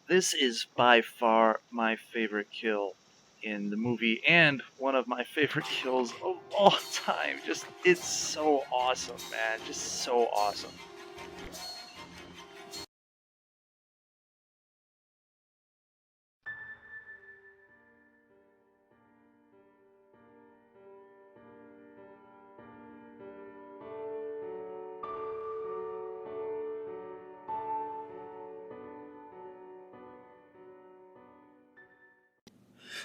This is by far my favorite kill in the movie and one of my favorite kills of all time. It's so awesome, man. Just so awesome.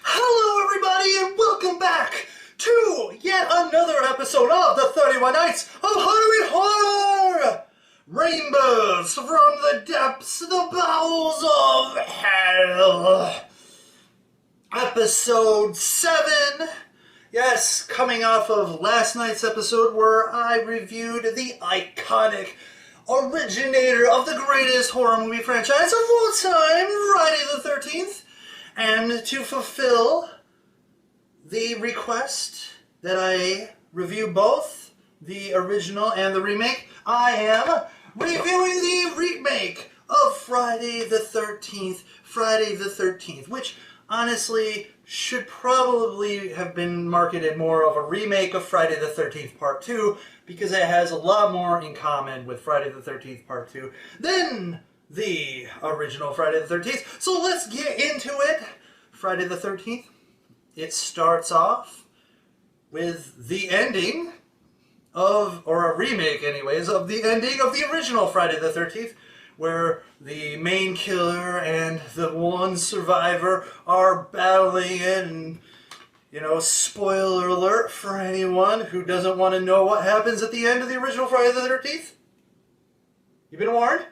Hello everybody and welcome back to yet another episode of the 31 Nights of Halloween Horror! Rainbows from the depths, the bowels of hell. Episode 7. Yes, coming off of last night's episode where I reviewed the iconic originator of the greatest horror movie franchise of all time, Friday the 13th. And to fulfill the request that I review both the original and the remake, I am reviewing the remake of Friday the 13th, which honestly should probably have been marketed more of a remake of Friday the 13th Part 2, because it has a lot more in common with Friday the 13th Part 2 than the original Friday the 13th. So let's get into it. Friday the 13th, it starts off with the ending of, or a remake anyways, of the ending of the original Friday the 13th, where the main killer and the one survivor are battling it, and, you know, spoiler alert for anyone who doesn't want to know what happens at the end of the original Friday the 13th. You've been warned?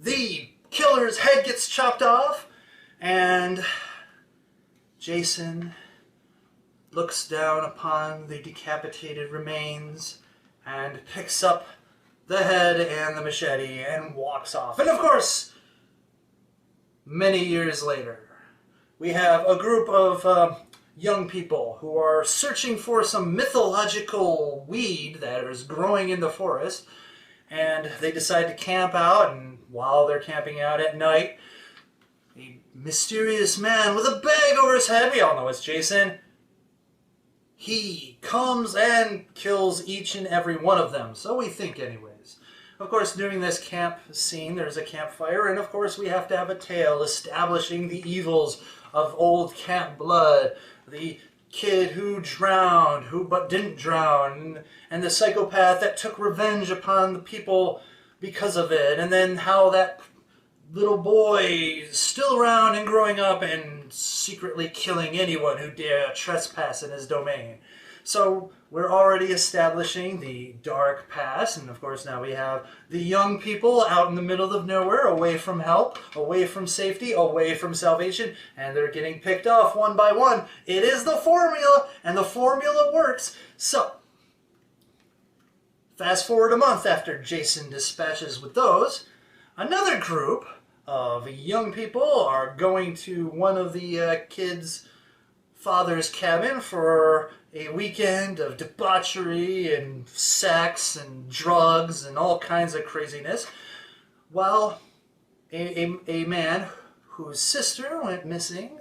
The killer's head gets chopped off, and Jason looks down upon the decapitated remains and picks up the head and the machete and walks off. And of course, many years later, we have a group of young people who are searching for some mythological weed that is growing in the forest, and they decide to camp out, and while they're camping out at night, a mysterious man with a bag over his head, we all know it's Jason, he comes and kills each and every one of them. So we think anyways. Of course, during this camp scene, there's a campfire, and of course we have to have a tale establishing the evils of old Camp Blood, the kid who drowned, who but didn't drown, and the psychopath that took revenge upon the people because of it, and then how that little boy still around and growing up and secretly killing anyone who dare trespass in his domain. So we're already establishing the dark past, and of course now we have the young people out in the middle of nowhere, away from help, away from safety, away from salvation, and they're getting picked off one by one. It is the formula, and the formula works. So, fast forward a month after Jason dispatches with those, another group of young people are going to one of the kids' father's cabin for a weekend of debauchery and sex and drugs and all kinds of craziness, while a man whose sister went missing,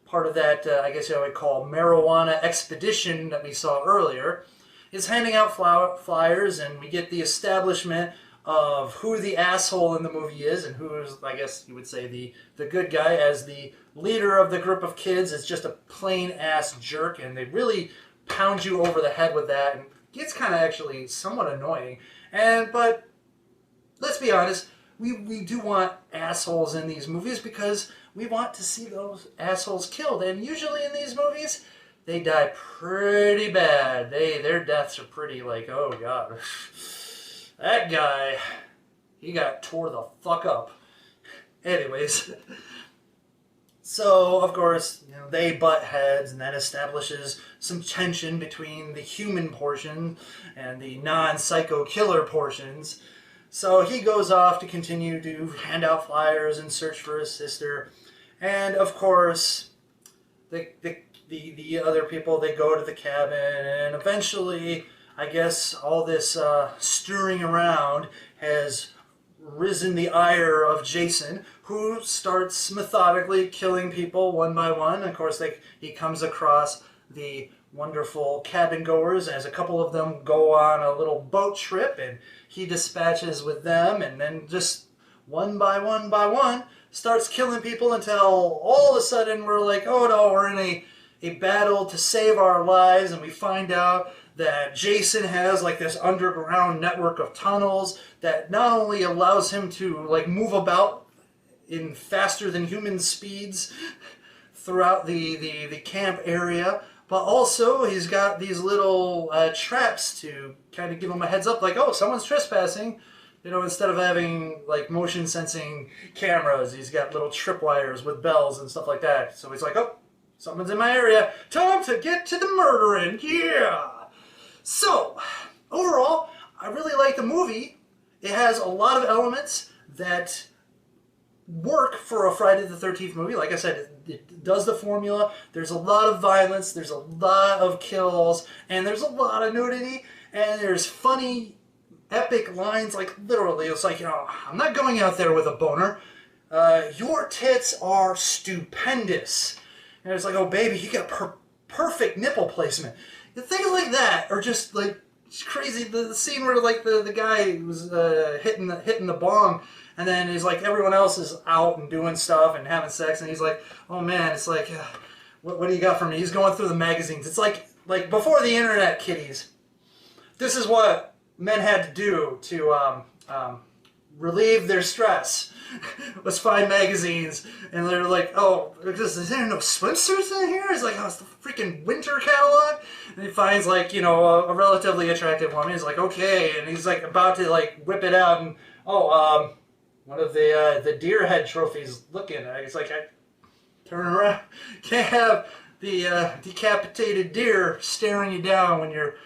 part of that, I guess I would call marijuana expedition that we saw earlier, is handing out flyers, and we get the establishment of who the asshole in the movie is, and who is, I guess you would say, the good guy, as the leader of the group of kids is just a plain ass jerk, and they really pound you over the head with that, and it's kind of actually somewhat annoying. But let's be honest, we do want assholes in these movies because we want to see those assholes killed, and usually in these movies they die pretty bad. Their deaths are pretty like, oh god. That guy, he got tore the fuck up. Anyways, so of course, you know, they butt heads, and that establishes some tension between the human portion and the non-psycho killer portions. So he goes off to continue to hand out flyers and search for his sister, and of course, the other people, they go to the cabin, and eventually, I guess all this stirring around has risen the ire of Jason, who starts methodically killing people one by one. Of course, he comes across the wonderful cabin goers as a couple of them go on a little boat trip, and he dispatches with them, and then just one by one starts killing people until all of a sudden we're like, oh no, we're in a battle to save our lives, and we find out that Jason has like this underground network of tunnels that not only allows him to like move about in faster than human speeds throughout the camp area, but also he's got these little traps to kind of give him a heads up, like, oh, someone's trespassing. You know, instead of having like motion sensing cameras, he's got little tripwires with bells and stuff like that. So he's like, oh, someone's in my area. Time to get to the murdering. Yeah. So, overall, I really like the movie. It has a lot of elements that work for a Friday the 13th movie. Like I said, it does the formula. There's a lot of violence, there's a lot of kills, and there's a lot of nudity, and there's funny, epic lines, like literally, it's like, you know, I'm not going out there with a boner. Your tits are stupendous. And it's like, oh baby, you got perfect nipple placement. Things like that are just like crazy. The scene where like the guy was hitting the bong, and then he's like, everyone else is out and doing stuff and having sex, and he's like, oh man, it's like, what do you got for me? He's going through the magazines. It's like before the internet, kiddies. This is what men had to do to relieve their stress. Was find magazines, and they're like, oh, is there no swimsuits in here? It's like, oh, it's the freaking winter catalog. And he finds like, you know, a relatively attractive woman. He's like, okay, and he's like about to like whip it out, and oh, one of the deer head trophies looking. He's like, I turn around, can't have the decapitated deer staring you down when you're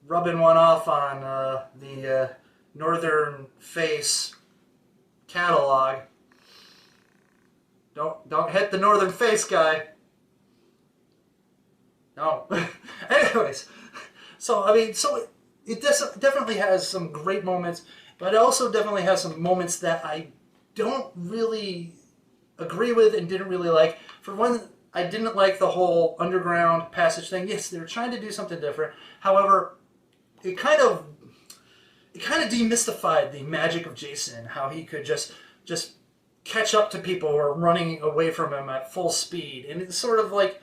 rubbing one off on the northern face catalog. Don't hit the northern face guy. No. Anyways, so I mean, so it definitely has some great moments, but it also definitely has some moments that I don't really agree with and didn't really like. For one, I didn't like the whole underground passage thing. Yes, they were trying to do something different. However, it kind of demystified the magic of Jason, how he could just catch up to people who are running away from him at full speed. And it's sort of like,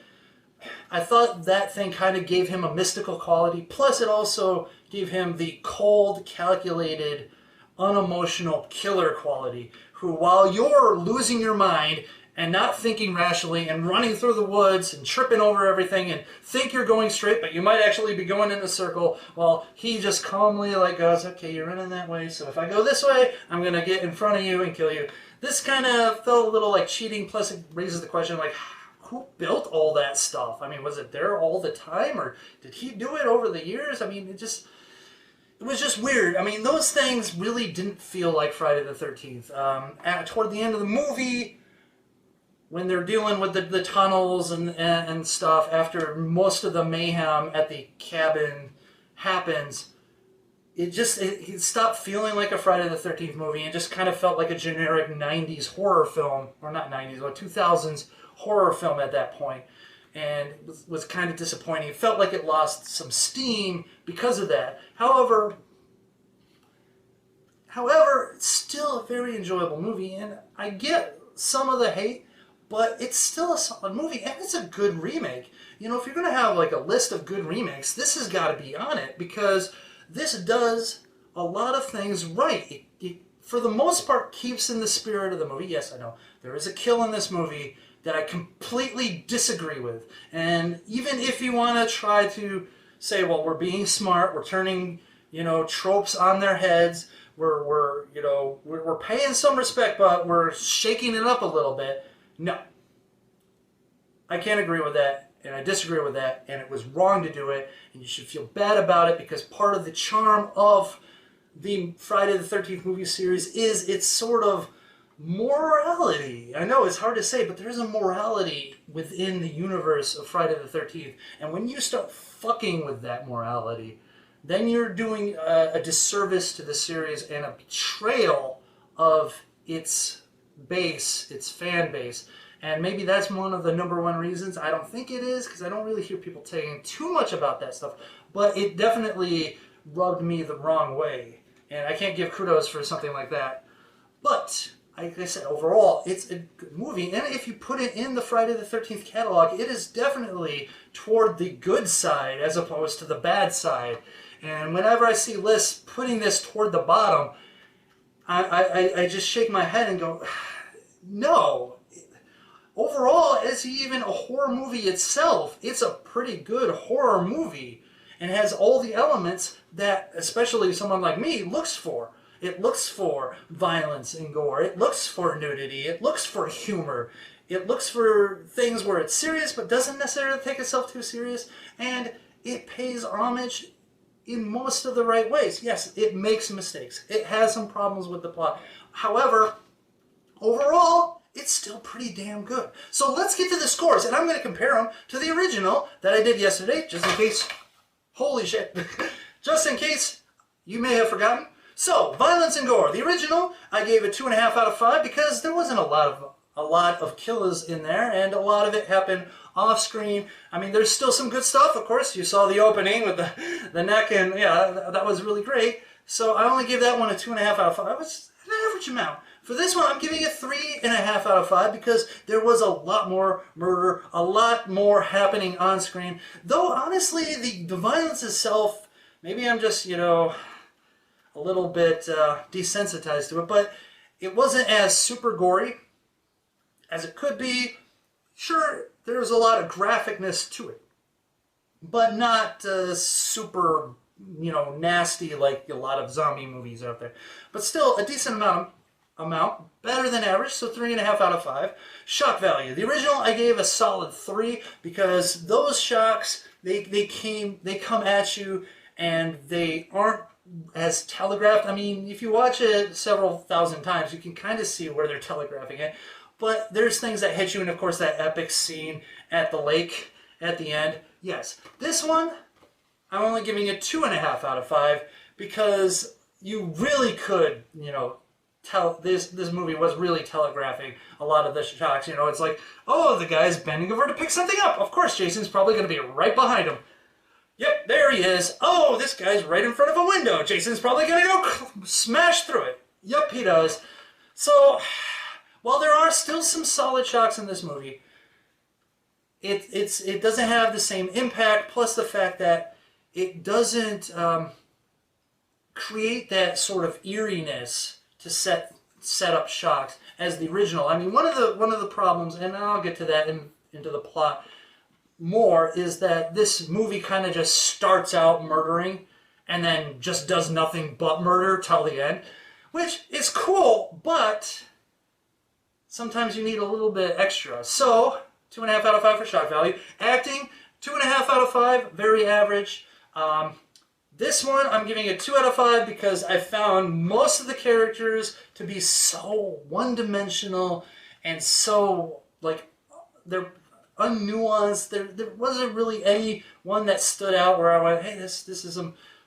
I thought that thing kind of gave him a mystical quality, plus it also gave him the cold, calculated, unemotional killer quality, who while you're losing your mind and not thinking rationally and running through the woods and tripping over everything and think you're going straight, but you might actually be going in a circle, well, he just calmly like goes, okay, you're running that way, so if I go this way, I'm going to get in front of you and kill you. This kind of felt a little like cheating, plus it raises the question, like, who built all that stuff? I mean, was it there all the time, or did he do it over the years? I mean, it was just weird. I mean, those things really didn't feel like Friday the 13th. Toward the end of the movie, when they're dealing with the tunnels and stuff, after most of the mayhem at the cabin happens, it stopped feeling like a Friday the 13th movie and just kind of felt like a generic 90s horror film, or not 90s, but 2000s horror film at that point, and was kind of disappointing. It felt like it lost some steam because of that. However, it's still a very enjoyable movie, and I get some of the hate, but it's still a solid movie, and it's a good remake. You know, if you're going to have like a list of good remakes, this has got to be on it, because this does a lot of things right. It, for the most part, keeps in the spirit of the movie. Yes, I know, there is a kill in this movie that I completely disagree with. And even if you want to try to say, well, we're being smart, we're turning, you know, tropes on their heads, we're paying some respect, but we're shaking it up a little bit. No. I can't agree with that, and I disagree with that, and it was wrong to do it, and you should feel bad about it, because part of the charm of the Friday the 13th movie series is its sort of morality. I know it's hard to say, but there's a morality within the universe of Friday the 13th. And when you start fucking with that morality, then you're doing a disservice to the series and a betrayal of its base, its fan base. And maybe that's one of the #1 reasons. I don't think it is, because I don't really hear people saying too much about that stuff. But it definitely rubbed me the wrong way. And I can't give kudos for something like that. But, like I said, overall, it's a good movie. And if you put it in the Friday the 13th catalog, it is definitely toward the good side as opposed to the bad side. And whenever I see lists putting this toward the bottom, I just shake my head and go, no. Overall, as even a horror movie itself, it's a pretty good horror movie and has all the elements that especially someone like me looks for. It looks for violence and gore. It looks for nudity. It looks for humor. It looks for things where it's serious but doesn't necessarily take itself too serious. And it pays homage in most of the right ways. Yes, it makes mistakes. It has some problems with the plot. However, overall, it's still pretty damn good. So let's get to the scores, and I'm going to compare them to the original that I did yesterday, just in case, holy shit, just in case you may have forgotten. So, violence and gore. The original, I gave a 2.5 out of 5 because there wasn't a lot of killers in there, and a lot of it happened off screen. I mean, there's still some good stuff, of course. You saw the opening with the neck, and yeah, that was really great. So I only give that one a 2.5 out of 5. It's an average amount. For this one, I'm giving it 3.5 out of 5 because there was a lot more murder, a lot more happening on screen. Though, honestly, the violence itself, maybe I'm just, a little bit desensitized to it, but it wasn't as super gory as it could be. Sure, there's a lot of graphicness to it, but not super, nasty like a lot of zombie movies out there. But still, a decent amount, better than average, so 3.5 out of 5. Shock value. The original I gave a solid 3 because those shocks, they come at you and they aren't as telegraphed. I mean, if you watch it several thousand times, you can kind of see where they're telegraphing it. But there's things that hit you, and of course that epic scene at the lake at the end. Yes, this one, I'm only giving it 2.5 out of 5 because you really could, tell this movie was really telegraphing a lot of the shocks. It's like, oh, the guy's bending over to pick something up. Of course, Jason's probably going to be right behind him. Yep, there he is. Oh, this guy's right in front of a window. Jason's probably going to go smash through it. Yep, he does. So, while there are still some solid shocks in this movie, it doesn't have the same impact, plus the fact that it doesn't create that sort of eeriness to set up shocks as the original. I mean, one of the problems, and I'll get to that into the plot more, is that this movie kind of just starts out murdering and then just does nothing but murder till the end, which is cool, but sometimes you need a little bit extra. So, 2.5 out of 5 for shock value. Acting, 2.5 out of 5, very average. This one, I'm giving it 2 out of 5 because I found most of the characters to be so one-dimensional and so, they're unnuanced. There wasn't really any one that stood out where I went, hey, this is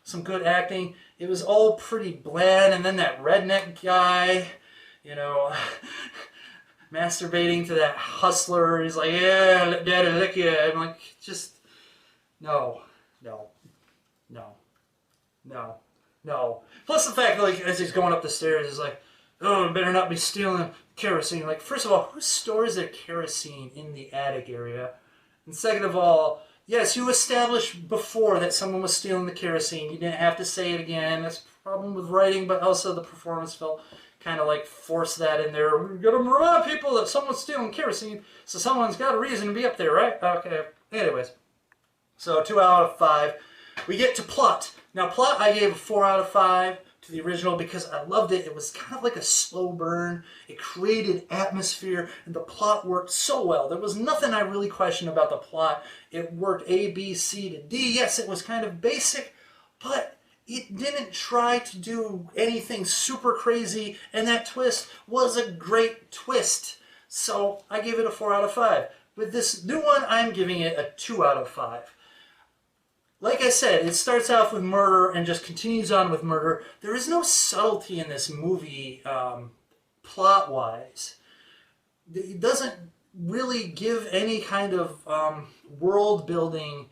some good acting. It was all pretty bland, and then that redneck guy, masturbating to that hustler. He's like, yeah, let daddy lick you. I'm like, just, no. Plus the fact, as he's going up the stairs, he's like, oh, better not be stealing kerosene. Like, first of all, who stores their kerosene in the attic area? And second of all, yes, you established before that someone was stealing the kerosene. You didn't have to say it again. That's a problem with writing, but also the performance felt kind of force that in there. We're going to remind people that someone's stealing kerosene, so someone's got a reason to be up there, right? Okay. Anyways, so 2 out of 5. We get to plot. Now, plot I gave a 4 out of 5 to the original because I loved it. It was kind of like a slow burn. It created atmosphere, and the plot worked so well. There was nothing I really questioned about the plot. It worked A, B, C to D. Yes, it was kind of basic, but it didn't try to do anything super crazy, and that twist was a great twist. So I gave it a 4 out of 5. With this new one, I'm giving it a 2 out of 5. like I said, it starts off with murder and just continues on with murder. There is no subtlety in this movie, plot-wise. It doesn't really give any kind of world building,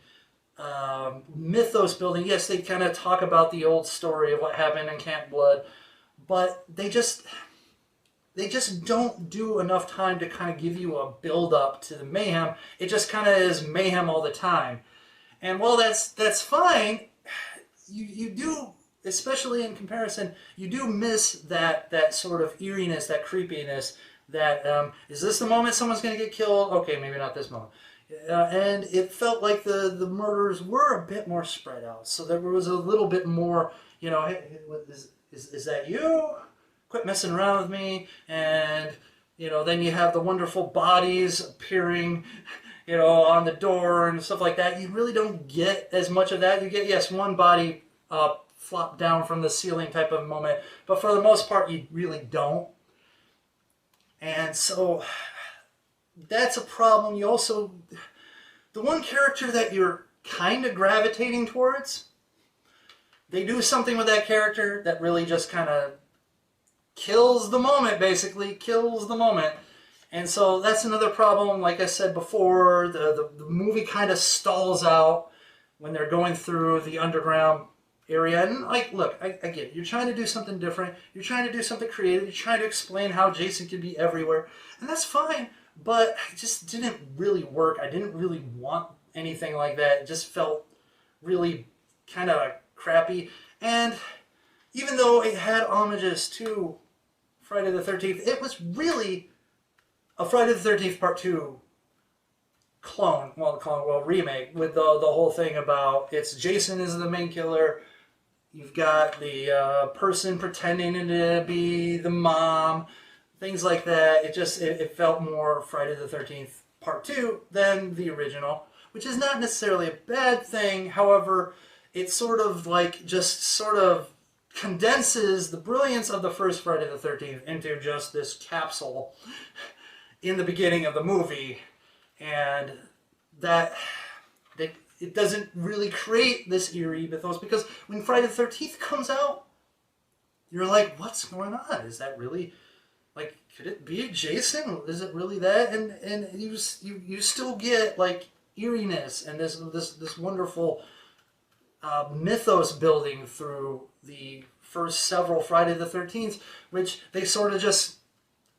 mythos building. Yes, they kind of talk about the old story of what happened in Camp Blood, but they just don't do enough time to kind of give you a build up to the mayhem. It just kind of is mayhem all the time. And while that's fine, you do, especially in comparison, you do miss that sort of eeriness, that creepiness. That is this the moment someone's going to get killed? Okay, maybe not this moment. And it felt like the murders were a bit more spread out, so there was a little bit more. Hey, is that you? Quit messing around with me. And then you have the wonderful bodies appearing, on the door and stuff like that. You really don't get as much of that. You get, yes, one body flop down from the ceiling type of moment, but for the most part, you really don't. And so that's a problem. You also, the one character that you're kind of gravitating towards, they do something with that character that really just kind of kills the moment, basically, kills the moment. And so that's another problem. Like I said before, the movie kind of stalls out when they're going through the underground area. And look, I get it. You're trying to do something different. You're trying to do something creative. You're trying to explain how Jason can be everywhere. And that's fine, but it just didn't really work. I didn't really want anything like that. It just felt really kind of crappy. And even though it had homages to Friday the 13th, it was really a Friday the 13th Part 2 remake, with the whole thing about it's Jason is the main killer. You've got the person pretending to be the mom, things like that. It felt more Friday the 13th Part 2 than the original, which is not necessarily a bad thing. However, it sort of condenses the brilliance of the first Friday the 13th into just this capsule in the beginning of the movie, and that it doesn't really create this eerie mythos, because when Friday the 13th comes out, you're like, what's going on? Is that really, could it be Jason? Is it really that? And you still get eeriness and this wonderful mythos building through the first several Friday the 13th, which they sort of just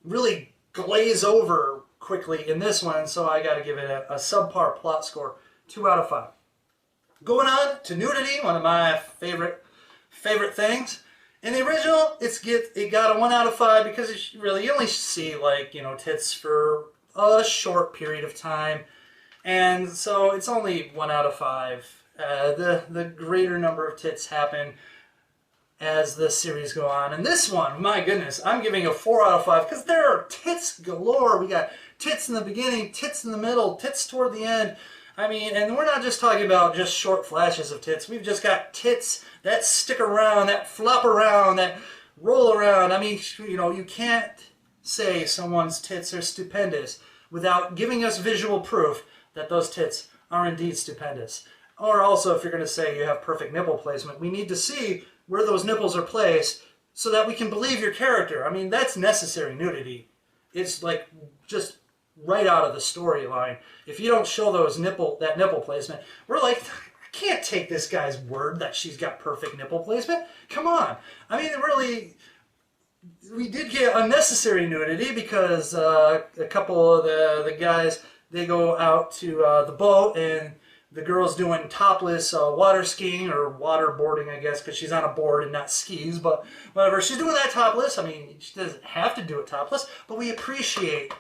really glaze over quickly in this one. So I got to give it a subpar plot score, 2 out of 5. Going on to Nudity, one of my favorite things. In the original, it got a 1 out of 5 because you only see tits for a short period of time, and so it's only 1 out of 5. The greater number of tits happen as the series go on. And this one, my goodness, I'm giving a 4 out of 5 because there are tits galore. We got tits in the beginning, tits in the middle, tits toward the end. I mean, and we're not just talking about just short flashes of tits. We've just got tits that stick around, that flop around, that roll around. I mean, you can't say someone's tits are stupendous without giving us visual proof that those tits are indeed stupendous. Or also, if you're going to say you have perfect nipple placement, we need to see where those nipples are placed so that we can believe your character. I mean, that's necessary nudity. It's just right out of the storyline. If you don't show that nipple placement, we're like, I can't take this guy's word that she's got perfect nipple placement. Come on. I mean, really, we did get unnecessary nudity because a couple of the guys, they go out to the boat, and the girl's doing topless water skiing or waterboarding, I guess, because she's on a board and not skis, but whatever. She's doing that topless. I mean, she doesn't have to do it topless, but we appreciate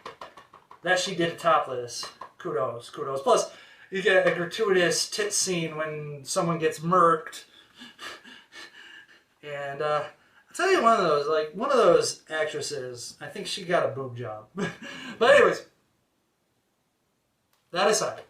that she did it topless. Kudos. Plus, you get a gratuitous tit scene when someone gets murked. And I'll tell you one of those actresses, I think she got a boob job. But anyways, that aside.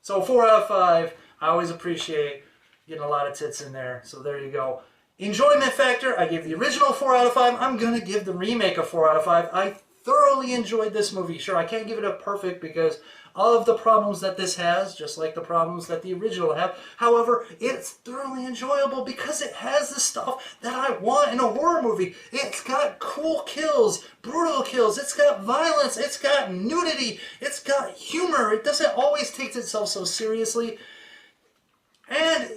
So 4 out of 5, I always appreciate getting a lot of tits in there. So there you go. Enjoyment factor, I gave the original 4 out of 5. I'm going to give the remake a 4 out of 5. I thoroughly enjoyed this movie. Sure, I can't give it a perfect because of the problems that this has, just like the problems that the original have. However, it's thoroughly enjoyable because it has the stuff that I want in a horror movie. It's got cool kills, brutal kills, it's got violence, it's got nudity, it's got humor. It doesn't always take itself so seriously. And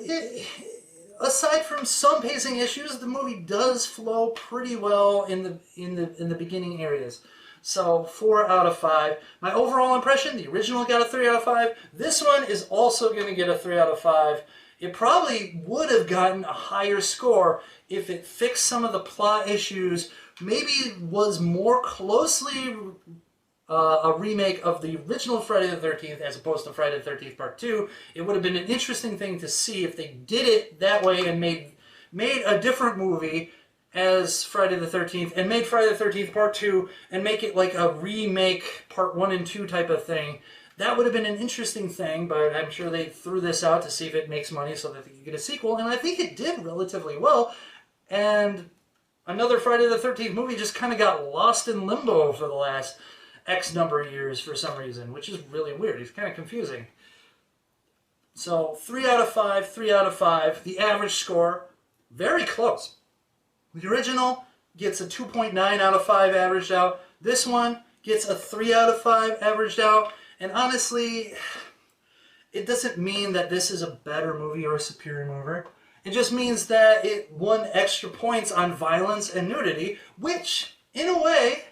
aside from some pacing issues, the movie does flow pretty well in the beginning areas. So 4 out of 5. My overall impression, the original got a 3 out of 5. This one is also going to get a 3 out of 5. It probably would have gotten a higher score if it fixed some of the plot issues, maybe was more closely a remake of the original Friday the 13th as opposed to Friday the 13th Part 2. It would have been an interesting thing to see if they did it that way and made a different movie as Friday the 13th and made Friday the 13th Part 2 and make it like a remake Part 1 and 2 type of thing. That would have been an interesting thing, but I'm sure they threw this out to see if it makes money so that they could get a sequel, and I think it did relatively well. And another Friday the 13th movie just kind of got lost in limbo for the last X number of years for some reason, which is really weird. It's kind of confusing. So 3 out of 5, 3 out of 5. The average score, very close. The original gets a 2.9 out of 5 averaged out. This one gets a 3 out of 5 averaged out. And honestly, it doesn't mean that this is a better movie or a superior movie. It just means that it won extra points on violence and nudity, which, in a way,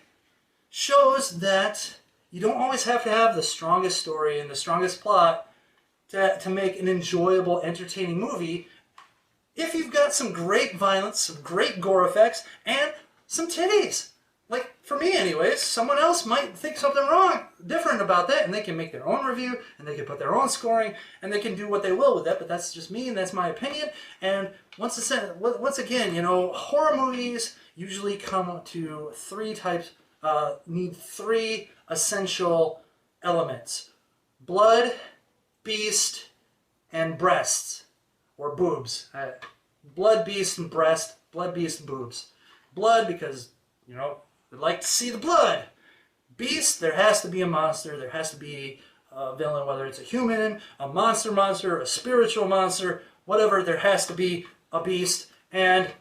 shows that you don't always have to have the strongest story and the strongest plot to make an enjoyable, entertaining movie. If you've got some great violence, some great gore effects, and some titties. Like, for me anyways, someone else might think something different about that, and they can make their own review, and they can put their own scoring, and they can do what they will with that, but that's just me, and that's my opinion. And once again, you know, horror movies usually come to 3 types, need 3 essential elements. Blood, beast, and breasts. Or boobs. Blood, beast, and breast. Blood, beast, and boobs. Blood, because, you know, we'd like to see the blood. Beast, there has to be a monster. There has to be a villain, whether it's a human, a monster, a spiritual monster, whatever. There has to be a beast. And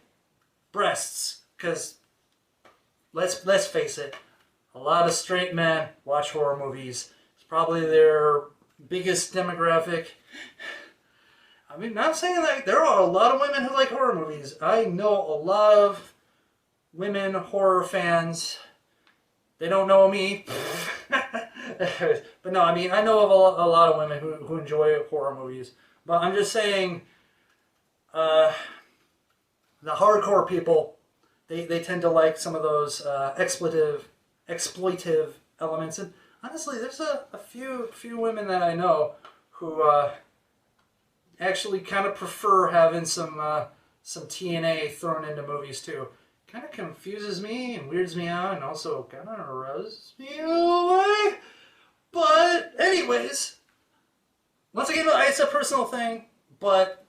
breasts, because let's face it, a lot of straight men watch horror movies. It's probably their biggest demographic. I mean, not saying that there are a lot of women who like horror movies. I know a lot of women horror fans. They don't know me. But no, I mean, I know of a lot of women who enjoy horror movies. But I'm just saying, the hardcore people, they tend to like some of those exploitive elements. And honestly, there's a few women that I know who actually kind of prefer having some TNA thrown into movies too. Kind of confuses me and weirds me out, and also kind of arouses me in a way. But anyways, once again, it's a personal thing, but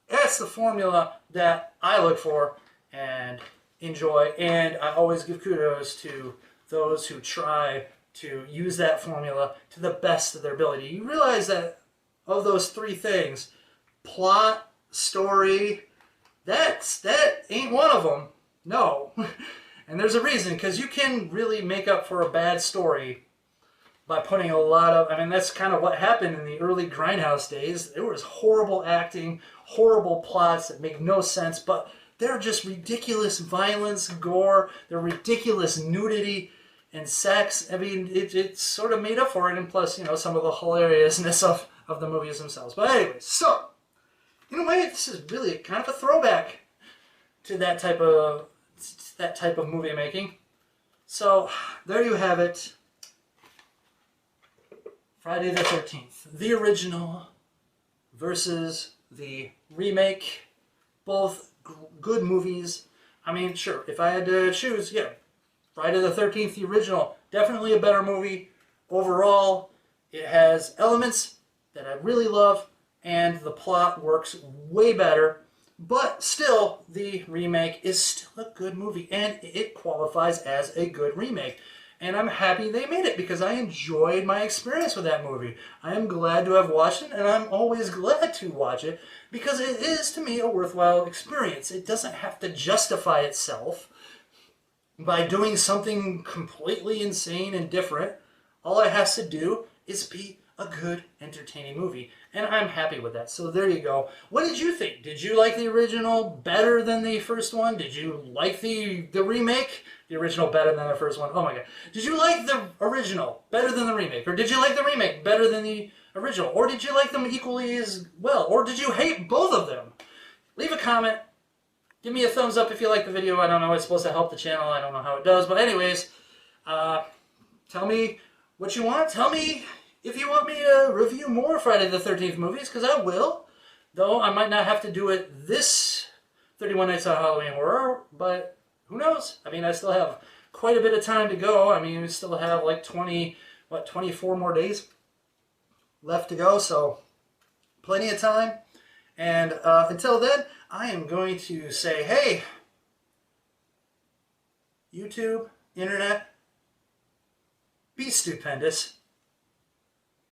that's the formula that I look for and enjoy, and I always give kudos to those who try to use that formula to the best of their ability. You realize that of those 3 things, plot, story, that ain't one of them. No. And there's a reason, because you can really make up for a bad story by putting a lot of, I mean, that's kind of what happened in the early Grindhouse days. There was horrible acting, horrible plots that make no sense, but they're just ridiculous violence, gore, they're ridiculous nudity and sex. I mean, it's sort of made up for it, and plus, you know, some of the hilariousness of the movies themselves. But anyways, so, in a way, this is really kind of a throwback to that type of movie making. So, there you have it. Friday the 13th. The original versus the remake. Both good movies. I mean, sure, if I had to choose, yeah, Friday the 13th, the original, definitely a better movie. Overall, it has elements that I really love, and the plot works way better. But still, the remake is still a good movie, and it qualifies as a good remake. And I'm happy they made it because I enjoyed my experience with that movie. I am glad to have watched it, and I'm always glad to watch it because it is, to me, a worthwhile experience. It doesn't have to justify itself by doing something completely insane and different. All it has to do is be a good, entertaining movie. And I'm happy with that. So there you go. What did you think? Did you like the original better than the first one? Did you like the remake? The original better than the first one? Oh my god. Did you like the original better than the remake? Or did you like the remake better than the original? Or did you like them equally as well? Or did you hate both of them? Leave a comment. Give me a thumbs up if you like the video. I don't know. It's supposed to help the channel. I don't know how it does. But anyways, tell me what you want. Tell me if you want me to review more Friday the 13th movies, because I will. Though I might not have to do it this 31 Nights of Halloween Horror, but who knows? I mean, I still have quite a bit of time to go. I mean, we still have like 24 more days left to go, so plenty of time. And until then, I am going to say, hey, YouTube, Internet, be stupendous.